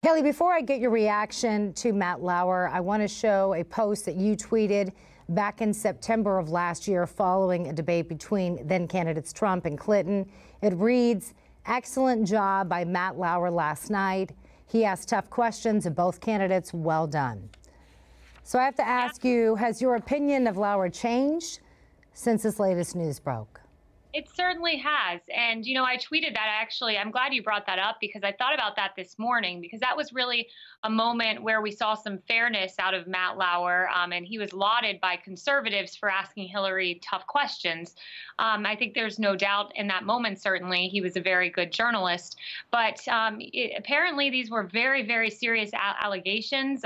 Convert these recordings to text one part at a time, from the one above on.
Kayleigh, before I get your reaction to Matt Lauer, I want to show a post that you tweeted back in September of last year following a debate between then candidates Trump and Clinton. It reads, "Excellent job by Matt Lauer last night. He asked tough questions of both candidates. Well done." So I have to ask you, has your opinion of Lauer changed since this latest news broke? It certainly has. And, I tweeted that actually. I'm glad you brought that up because I thought about that this morning because that was really a moment where we saw some fairness out of Matt Lauer. And he was lauded by conservatives for asking Hillary tough questions. I think there's no doubt in that moment, certainly, he was a very good journalist. But apparently these were very, very serious allegations,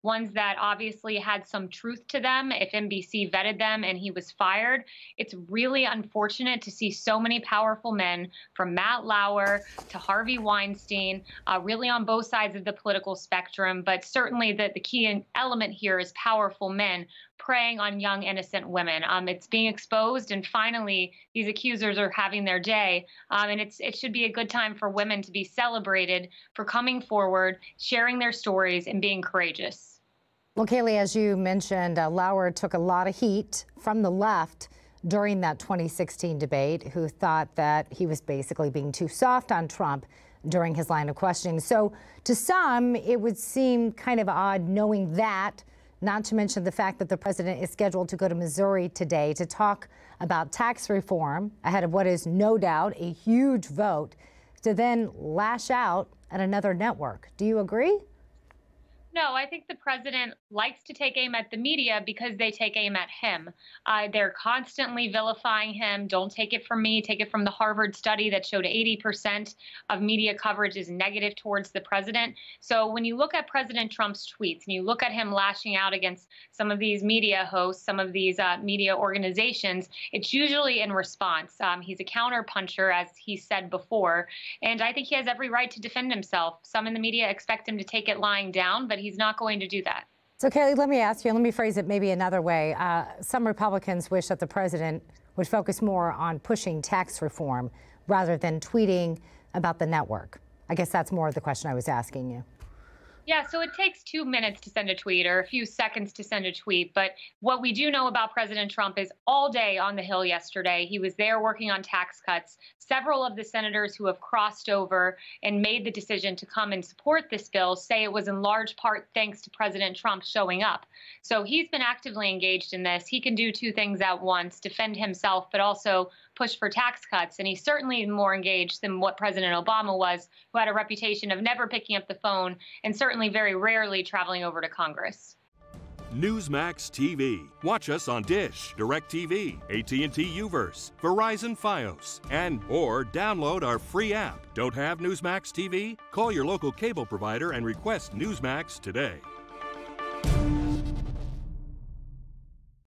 ones that obviously had some truth to them if NBC vetted them and he was fired. It's really unfortunate to see so many powerful men, from Matt Lauer to Harvey Weinstein, really on both sides of the political spectrum. But certainly the key element here is powerful men preying on young, innocent women. It's being exposed, and finally, these accusers are having their day. And it should be a good time for women to be celebrated for coming forward, sharing their stories, and being courageous. Well, Kayleigh, as you mentioned, Lauer took a lot of heat from the left during that 2016 debate, who thought that he was basically being too soft on Trump during his line of questioning. So to some, it would seem kind of odd knowing that, not to mention the fact that the president is scheduled to go to Missouri today to talk about tax reform ahead of what is no doubt a huge vote, to then lash out at another network. Do you agree? No, I think the president likes to take aim at the media because they take aim at him. They're constantly vilifying him. Don't take it from me. Take it from the Harvard study that showed 80% of media coverage is negative towards the president. So when you look at President Trump's tweets and you look at him lashing out against some of these media hosts, some of these media organizations, it's usually in response. He's a counterpuncher, as he said before, and I think he has every right to defend himself. Some in the media expect him to take it lying down, but he's not going to do that. So, Kayleigh, let me ask you, and let me phrase it maybe another way. Some Republicans wish that the president would focus more on pushing tax reform rather than tweeting about the network. I guess that's more of the question I was asking you. Yeah, so it takes 2 minutes to send a tweet or a few seconds to send a tweet. But what we do know about President Trump is all day on the Hill yesterday, he was there working on tax cuts. Several of the senators who have crossed over and made the decision to come and support this bill say it was in large part thanks to President Trump showing up. So he's been actively engaged in this. He can do two things at once: defend himself, but also push for tax cuts. And he's certainly more engaged than what President Obama was, who had a reputation of never picking up the phone and certainly very rarely traveling over to Congress. Newsmax TV. Watch us on Dish, DirecTV, AT&T Uverse, Verizon Fios, or download our free app. Don't have Newsmax TV? Call your local cable provider and request Newsmax today.